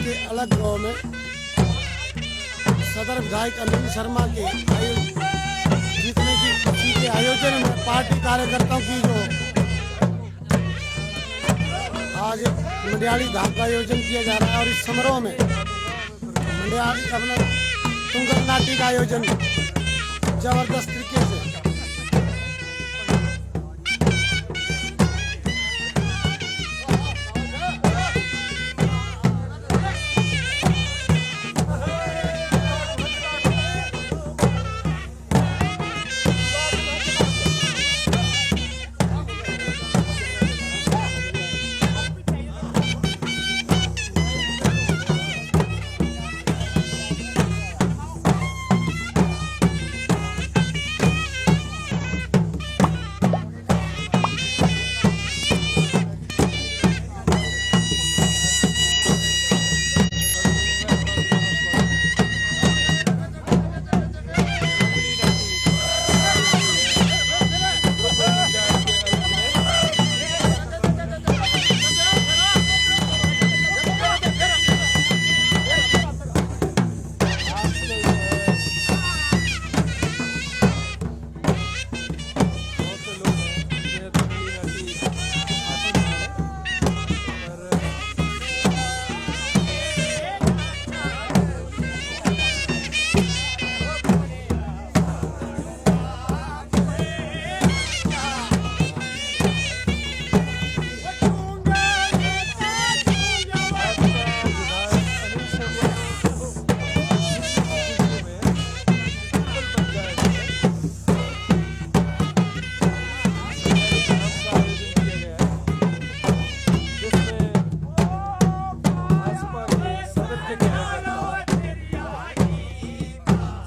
के अलग गांव में सदर विधायक अनिल शर्मा के जीतने की खुशी के आयोजन में पार्टी कार्यकर्ताओं की जो आज मंडियाली धाम का आयोजन किया जा रहा है और इस समारोह में मंडियाली अपना तुंगल नाटी का आयोजन जबरदस्त तरीके से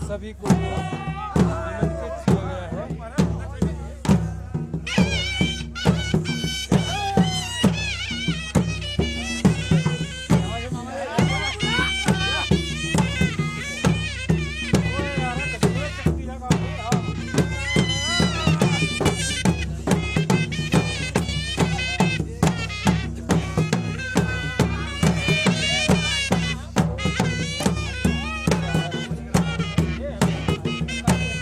सभी को निमंत्रित किया गया है।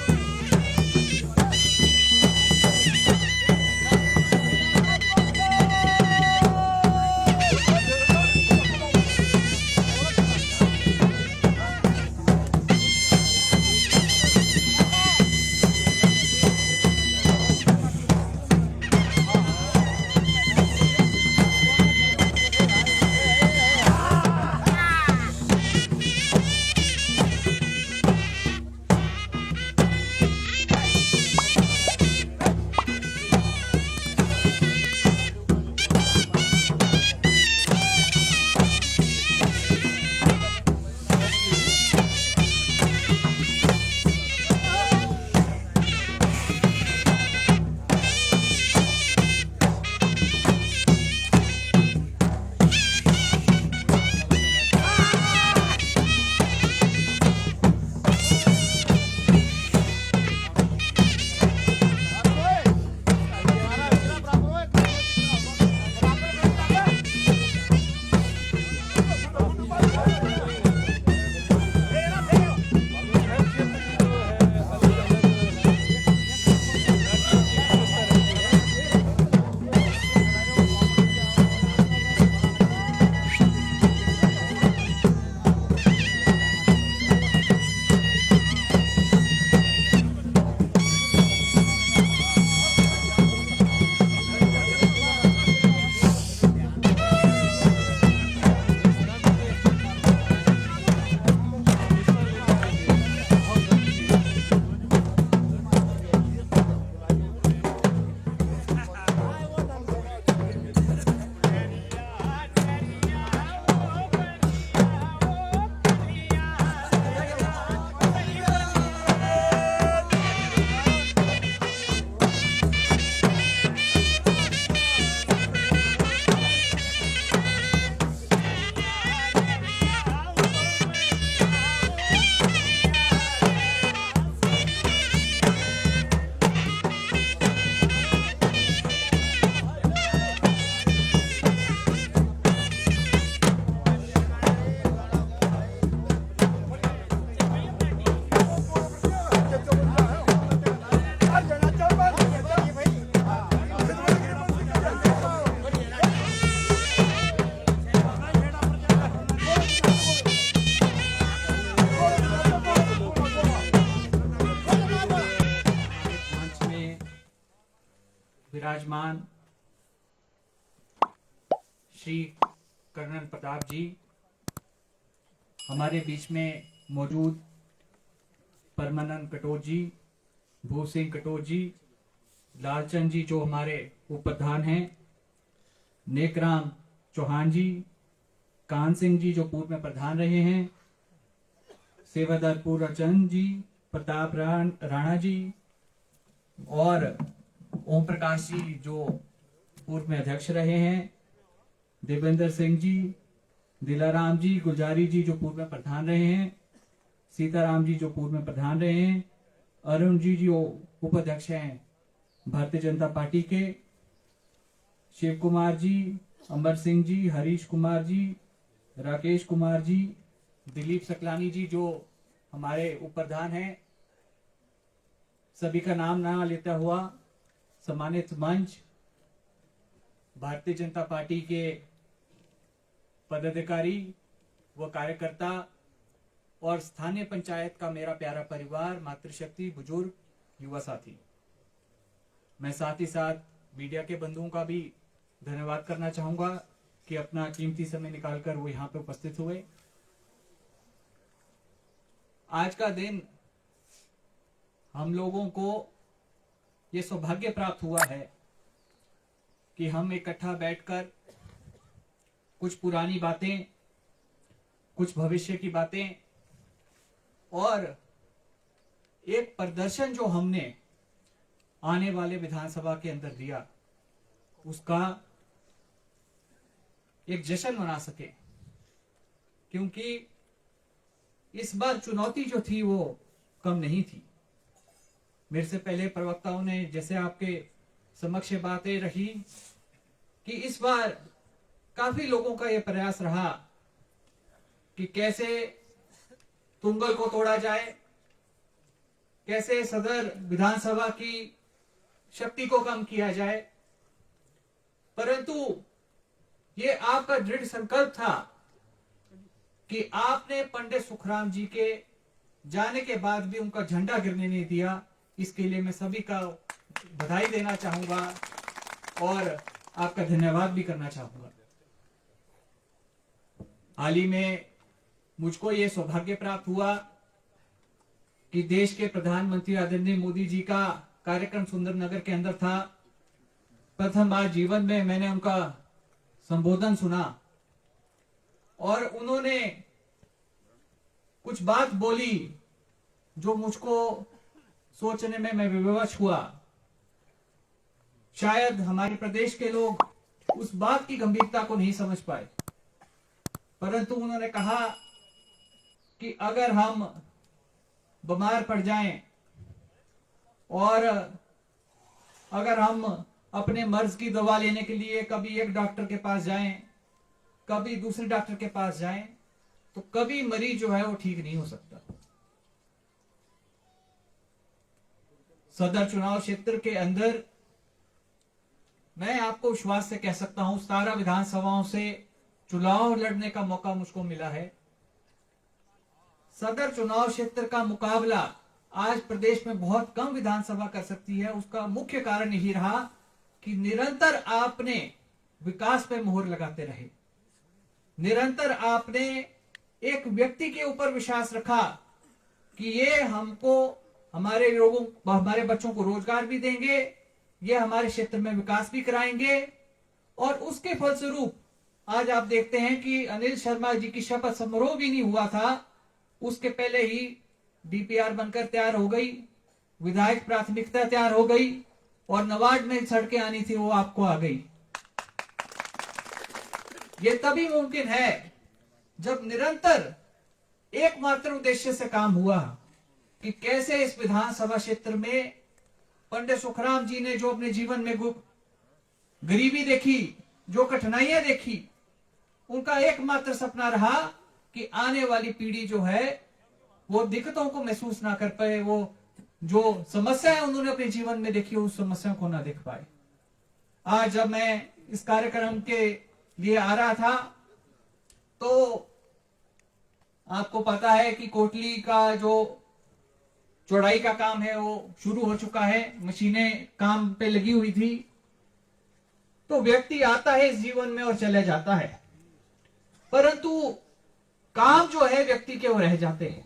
विराजमान श्री कर्नल प्रताप जी, हमारे बीच में मौजूद परमानंद कटोच जी, भू सिंह कटोच जी, लालचंद जी जो हमारे उप प्रधान हैं, नेकराम चौहान जी, कान सिंह जी जो पूर्व में प्रधान रहे हैं, सेवादार पूर्णचंद जी, प्रताप राणा जी और ओम प्रकाश जी जो पूर्व में अध्यक्ष रहे हैं, देवेंद्र सिंह जी, दिलाराम जी, गुलजारी जी जो पूर्व में प्रधान रहे हैं, सीताराम जी जो पूर्व में प्रधान रहे हैं, अरुण जी जो उपाध्यक्ष हैं भारतीय जनता पार्टी के, शिव कुमार जी, अमर सिंह जी, हरीश कुमार जी, राकेश कुमार जी, दिलीप सकलानी जी जो हमारे उप प्रधान हैं, सभी का नाम ना लेता हुआ सम्मानित मंच, भारतीय जनता पार्टी के पदाधिकारी व कार्यकर्ता और स्थानीय पंचायत का मेरा प्यारा परिवार, मातृशक्ति, बुजुर्ग, युवा साथी, मैं साथ ही साथ मीडिया के बंधुओं का भी धन्यवाद करना चाहूंगा कि अपना कीमती समय निकालकर वो यहाँ पे उपस्थित हुए। आज का दिन हम लोगों को ये सौभाग्य प्राप्त हुआ है कि हम इकट्ठा बैठकर कुछ पुरानी बातें, कुछ भविष्य की बातें और एक प्रदर्शन जो हमने आने वाले विधानसभा के अंदर दिया उसका एक जश्न मना सके, क्योंकि इस बार चुनौती जो थी वो कम नहीं थी। मेरे से पहले प्रवक्ताओं ने जैसे आपके समक्ष बातें रही कि इस बार काफी लोगों का यह प्रयास रहा कि कैसे तुंगल को तोड़ा जाए, कैसे सदर विधानसभा की शक्ति को कम किया जाए, परंतु ये आपका दृढ़ संकल्प था कि आपने पंडित सुखराम जी के जाने के बाद भी उनका झंडा गिरने नहीं दिया। इसके लिए मैं सभी का बधाई देना चाहूंगा और आपका धन्यवाद भी करना चाहूंगा। हाल ही में मुझको ये सौभाग्य प्राप्त हुआ कि देश के प्रधानमंत्री आदरणीय मोदी जी का कार्यक्रम सुंदरनगर के अंदर था। प्रथम बार जीवन में मैंने उनका संबोधन सुना और उन्होंने कुछ बात बोली जो मुझको सोचने में मैं विवश हुआ। शायद हमारे प्रदेश के लोग उस बात की गंभीरता को नहीं समझ पाए, परंतु उन्होंने कहा कि अगर हम बीमार पड़ जाएं और अगर हम अपने मर्ज की दवा लेने के लिए कभी एक डॉक्टर के पास जाएं, कभी दूसरे डॉक्टर के पास जाएं, तो कभी मरीज जो है वो ठीक नहीं हो सकता। सदर चुनाव क्षेत्र के अंदर मैं आपको विश्वास से कह सकता हूं 17 विधानसभाओं से चुनाव लड़ने का मौका मुझको मिला है। सदर चुनाव क्षेत्र का मुकाबला आज प्रदेश में बहुत कम विधानसभा कर सकती है। उसका मुख्य कारण यही रहा कि निरंतर आपने विकास पे मोहर लगाते रहे, निरंतर आपने एक व्यक्ति के ऊपर विश्वास रखा कि ये हमको हमारे लोगों, हमारे बच्चों को रोजगार भी देंगे, ये हमारे क्षेत्र में विकास भी कराएंगे। और उसके फलस्वरूप आज आप देखते हैं कि अनिल शर्मा जी की शपथ समारोह भी नहीं हुआ था, उसके पहले ही डीपीआर बनकर तैयार हो गई, विधायक प्राथमिकता तैयार हो गई और नवाड में सड़कें आनी थी वो आपको आ गई। ये तभी मुमकिन है जब निरंतर एकमात्र उद्देश्य से काम हुआ कि कैसे इस विधानसभा क्षेत्र में पंडित सुखराम जी ने जो अपने जीवन में गरीबी देखी, जो कठिनाइयां देखी, उनका एकमात्र सपना रहा कि आने वाली पीढ़ी जो है वो दिक्कतों को महसूस ना कर पाए, वो जो समस्याएं उन्होंने अपने जीवन में देखी उस समस्या को ना देख पाए। आज जब मैं इस कार्यक्रम के लिए आ रहा था तो आपको पता है कि कोटली का जो चौड़ाई का काम है वो शुरू हो चुका है, मशीनें काम पे लगी हुई थी तो व्यक्ति आता है इस जीवन में और चले जाता है, परंतु काम जो है व्यक्ति के वो रह जाते हैं।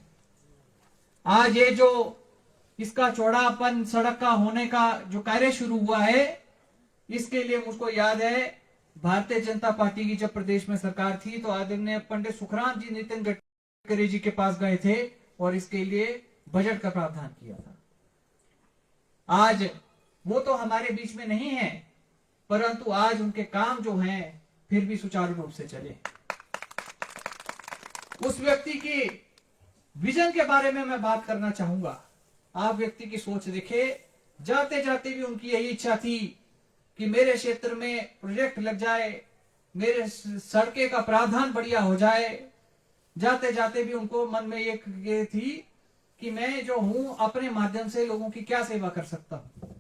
आज ये जो इसका चौड़ापन सड़क का होने का जो कार्य शुरू हुआ है, इसके लिए मुझको याद है भारतीय जनता पार्टी की जब प्रदेश में सरकार थी तो आदरणीय पंडित सुखराम जी नितिन गडकरी जी के पास गए थे और इसके लिए बजट का प्रावधान किया था। आज वो तो हमारे बीच में नहीं है, परंतु आज उनके काम जो हैं फिर भी सुचारू रूप से चले। उस व्यक्ति की विजन के बारे में मैं बात करना चाहूंगा। आप व्यक्ति की सोच देखे, जाते जाते भी उनकी यही इच्छा थी कि मेरे क्षेत्र में प्रोजेक्ट लग जाए, मेरे सड़कें का प्रावधान बढ़िया हो जाए। जाते जाते भी उनको मन में ये थी कि मैं जो हूं अपने माध्यम से लोगों की क्या सेवा कर सकता हूं।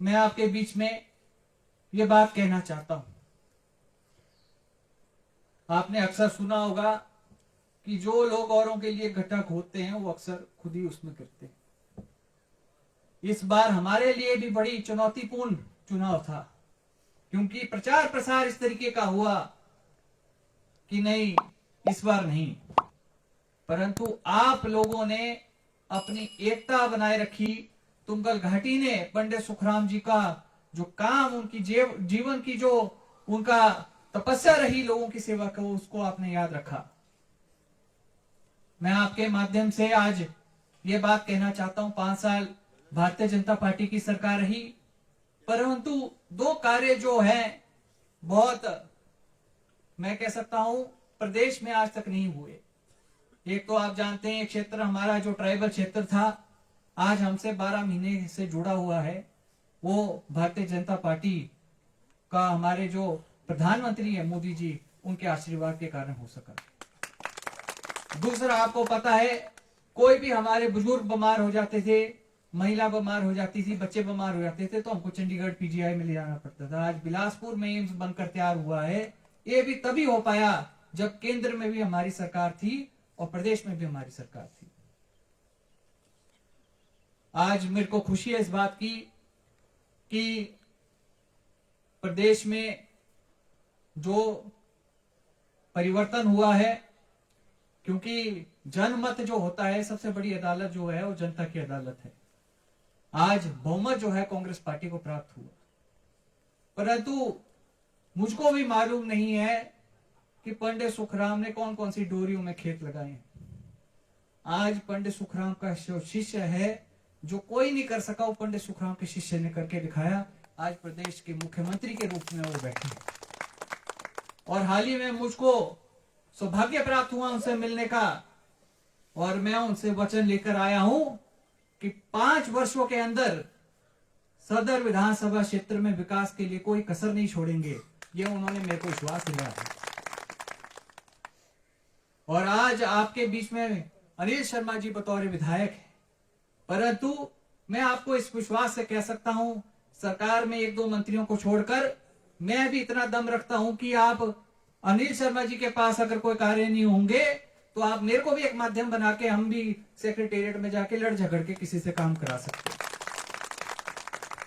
मैं आपके बीच में ये बात कहना चाहता हूं। आपने अक्सर सुना होगा कि जो लोग औरों के लिए गड्ढा खोदते हैं वो अक्सर खुद ही उसमें गिरते हैं। इस बार हमारे लिए भी बड़ी चुनौतीपूर्ण चुनाव था, क्योंकि प्रचार प्रसार इस तरीके का हुआ कि नहीं, इस बार नहीं, परंतु आप लोगों ने अपनी एकता बनाए रखी। तुंगल घाटी ने पंडित सुखराम जी का जो काम, उनकी जीवन की जो उनका तपस्या रही लोगों की सेवा को, उसको आपने याद रखा। मैं आपके माध्यम से आज ये बात कहना चाहता हूं, 5 साल भारतीय जनता पार्टी की सरकार रही, परंतु 2 कार्य जो हैं बहुत, मैं कह सकता हूं, प्रदेश में आज तक नहीं हुए। एक तो आप जानते हैं, एक क्षेत्र हमारा जो ट्राइबल क्षेत्र था, आज हमसे 12 महीने से जुड़ा हुआ है, वो भारतीय जनता पार्टी का हमारे जो प्रधानमंत्री है मोदी जी, उनके आशीर्वाद के कारण हो सका। दूसरा, आपको पता है, कोई भी हमारे बुजुर्ग बीमार हो जाते थे, महिला बीमार हो जाती थी, बच्चे बीमार हो जाते थे, तो हमको चंडीगढ़ पीजीआई में ले जाना पड़ता था। आज बिलासपुर में एम्स बनकर तैयार हुआ है। ये भी तभी हो पाया जब केंद्र में भी हमारी सरकार थी और प्रदेश में भी हमारी सरकार थी। आज मेरे को खुशी है इस बात की कि प्रदेश में जो परिवर्तन हुआ है, क्योंकि जनमत जो होता है, सबसे बड़ी अदालत जो है वो जनता की अदालत है। आज बहुमत जो है कांग्रेस पार्टी को प्राप्त हुआ, परंतु मुझको भी मालूम नहीं है कि पंडित सुखराम ने कौन कौन सी डोरियों में खेत लगाए हैं। आज पंडित सुखराम का शिष्य है, जो कोई नहीं कर सका, वो पंडित सुखराम के शिष्य ने करके दिखाया। आज प्रदेश के मुख्यमंत्री के रूप में वो बैठे हैं। और हाल ही में मुझको सौभाग्य प्राप्त हुआ उनसे मिलने का, और मैं उनसे वचन लेकर आया हूं कि 5 वर्षों के अंदर सदर विधानसभा क्षेत्र में विकास के लिए कोई कसर नहीं छोड़ेंगे। ये उन्होंने मेरे को विश्वास दिलाया है। और आज आपके बीच में अनिल शर्मा जी बतौर विधायक है, परंतु मैं आपको इस विश्वास से कह सकता हूं, सरकार में 1-2 मंत्रियों को छोड़कर मैं भी इतना दम रखता हूं कि आप अनिल शर्मा जी के पास अगर कोई कार्य नहीं होंगे तो आप मेरे को भी एक माध्यम बना के हम भी सेक्रेटेरिएट में जाके लड़ झगड़ के किसी से काम करा सकते हैं।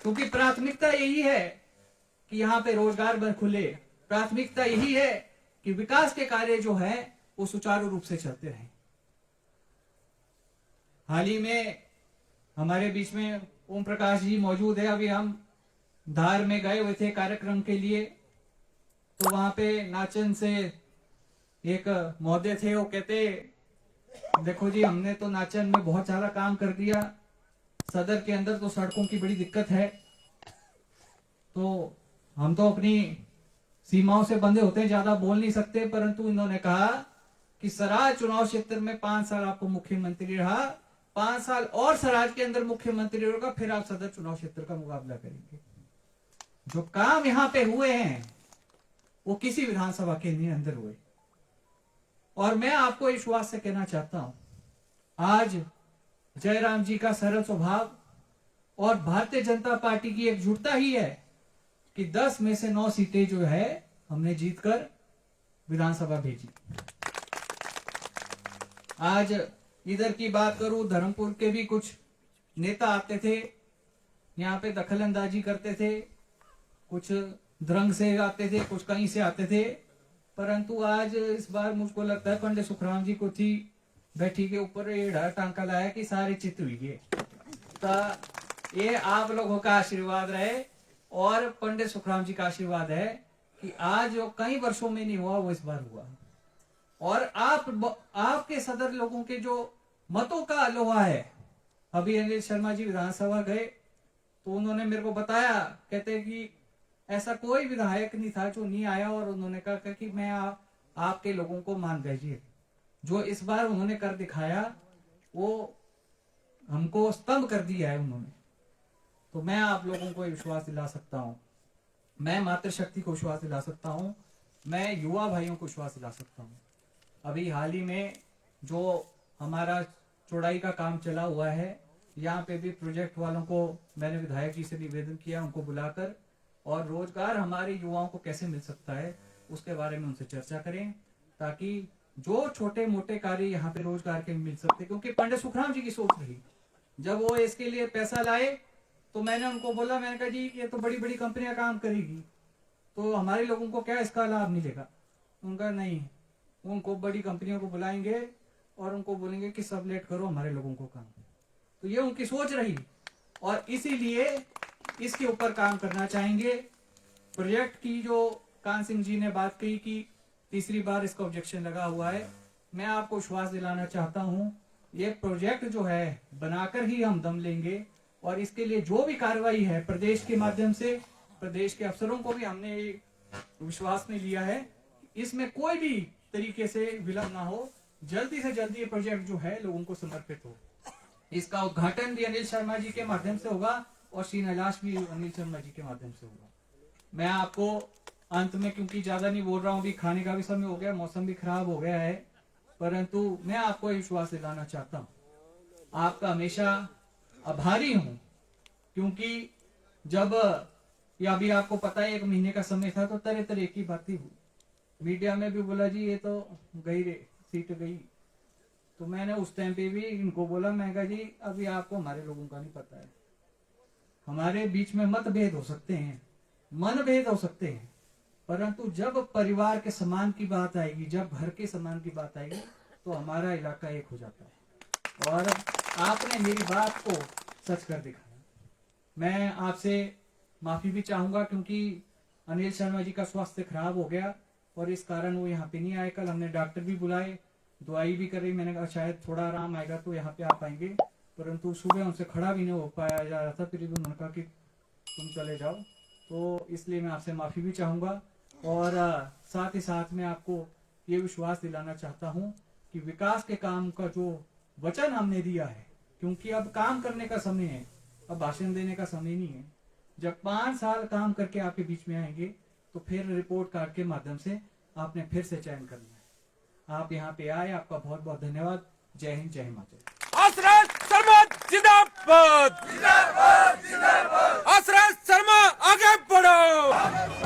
क्योंकि प्राथमिकता यही है कि यहाँ पे रोजगार खुले, प्राथमिकता यही है कि विकास के कार्य जो है वो सुचारू रूप से चलते रहें। हाल ही में हमारे बीच में ओम प्रकाश जी मौजूद है। अभी हम धार में गए हुए थे कार्यक्रम के लिए, तो वहां पे नाचन से एक महोदय थे, वो कहते, देखो जी, हमने तो नाचन में बहुत सारा काम कर दिया, सदर के अंदर तो सड़कों की बड़ी दिक्कत है, तो हम तो अपनी सीमाओं से बंधे होते हैं, ज्यादा बोल नहीं सकते, परंतु इन्होंने कहा कि सराज चुनाव क्षेत्र में 5 साल आपको मुख्यमंत्री रहा, 5 साल और सराज के अंदर मुख्यमंत्री होगा, फिर आप सदर चुनाव क्षेत्र का मुकाबला करेंगे। जो काम यहाँ पे हुए हैं वो किसी विधानसभा के नहीं अंदर हुए। और मैं आपको विश्वास से कहना चाहता हूं, आज जयराम जी का सरल स्वभाव और भारतीय जनता पार्टी की एकजुटता ही है कि 10 में से 9 सीटें जो है हमने जीतकर विधानसभा भेजी। आज इधर की बात करूं, धर्मपुर के भी कुछ नेता आते थे, यहाँ पे दखल अंदाजी करते थे, कुछ द्रंग से आते थे, कुछ कहीं से आते थे, परंतु आज इस बार मुझको लगता है पंडित सुखराम जी को थी बैठी के ऊपर एड़ा टांका लाया कि सारे चित्त हुई तो ये आप लोगों का आशीर्वाद रहे और पंडित सुखराम जी का आशीर्वाद है कि आज जो कई वर्षों में नहीं हुआ वो इस बार हुआ। और आपके सदर लोगों के जो मतों का लोहा है। अभी अनिल शर्मा जी विधानसभा गए तो उन्होंने मेरे को बताया, कहते कि ऐसा कोई विधायक नहीं था जो नहीं आया और उन्होंने कहा कि मैं आपके लोगों को मान भेजिए। जो इस बार उन्होंने कर दिखाया वो हमको स्तंभ कर दिया है उन्होंने। तो मैं आप लोगों को विश्वास दिला सकता हूँ, मैं मातृशक्ति को विश्वास दिला सकता हूँ, मैं युवा भाइयों को विश्वास दिला सकता हूँ। अभी हाल ही में जो हमारा चौड़ाई का काम चला हुआ है, यहाँ पे भी प्रोजेक्ट वालों को मैंने विधायक जी से निवेदन किया उनको बुलाकर, और रोजगार हमारे युवाओं को कैसे मिल सकता है उसके बारे में उनसे चर्चा करें, ताकि जो छोटे मोटे कार्य यहाँ पे रोजगार के मिल सकते। क्योंकि पंडित सुखराम जी की सोच रही, जब वो इसके लिए पैसा लाए तो मैंने उनको बोला, मैंने कहा जी ये तो बड़ी बड़ी कंपनियां काम करेगी तो हमारे लोगों को क्या इसका लाभ मिलेगा। उनका नहीं, उनको बड़ी कंपनियों को बुलाएंगे और उनको बोलेंगे कि सब लेट करो हमारे लोगों को काम। तो ये उनकी सोच रही और इसीलिए इसके ऊपर काम करना चाहेंगे। प्रोजेक्ट की जो कान सिंह जी ने बात कही कि तीसरी बार इसका ऑब्जेक्शन लगा हुआ है, मैं आपको विश्वास दिलाना चाहता हूं ये प्रोजेक्ट जो है बनाकर ही हम दम लेंगे और इसके लिए जो भी कार्रवाई है प्रदेश के माध्यम से, प्रदेश के अफसरों को भी हमने विश्वास में लिया है, इसमें कोई भी तरीके से विलंब ना हो, जल्दी से जल्दी ये प्रोजेक्ट जो है लोगों को समर्पित हो। इसका उद्घाटन भी अनिल शर्मा जी के माध्यम से होगा और शिलान्यास भी अनिल शर्मा जी के माध्यम से होगा। मैं आपको अंत में, क्योंकि ज्यादा नहीं बोल रहा हूँ, भी खाने का भी समय हो गया, मौसम भी खराब हो गया है, परंतु मैं आपको विश्वास दिलाना चाहता हूँ, आपका हमेशा आभारी हूँ। क्योंकि जब या अभी आपको पता है 1 महीने का समय था तो तरह तरह की बातें हुई, मीडिया में भी बोला जी ये तो गई रे, सीट गई। तो मैंने उस टाइम पे भी इनको बोला, मैं कहा जी अभी आपको हमारे लोगों का नहीं पता है, हमारे बीच में मतभेद हो सकते हैं, मनभेद हो सकते हैं, परंतु जब परिवार के सम्मान की बात आएगी, जब घर के सम्मान की बात आएगी तो हमारा इलाका एक हो जाता है। और आपने मेरी बात को सच कर दिखाया। मैं आपसे माफी भी चाहूंगा क्योंकि अनिल शर्मा जी का स्वास्थ्य खराब हो गया और इस कारण वो यहाँ पे नहीं आए। कल हमने डॉक्टर भी बुलाए, दवाई भी करी, मैंने कहा शायद थोड़ा आराम आएगा तो यहाँ पे आ पाएंगे, परंतु सुबह उनसे खड़ा भी नहीं हो पाया जा रहा था, फिर भी उन्होंने कहा कि तुम चले जाओ। तो इसलिए मैं आपसे माफी भी चाहूंगा और साथ ही साथ में आपको ये विश्वास दिलाना चाहता हूँ कि विकास के काम का जो वचन हमने दिया है, क्योंकि अब काम करने का समय है, अब भाषण देने का समय नहीं है। जब 5 साल काम करके आपके बीच में आएंगे तो फिर रिपोर्ट कार्ड के माध्यम से आपने फिर से चयन करना है। आप यहाँ पे आए, आपका बहुत बहुत धन्यवाद। जय हिंद, जय हिमाचल। आसराज शर्मा जिंदाबाद, जिंदाबाद, जिंदाबाद। आसराज शर्मा आगे बढ़ो।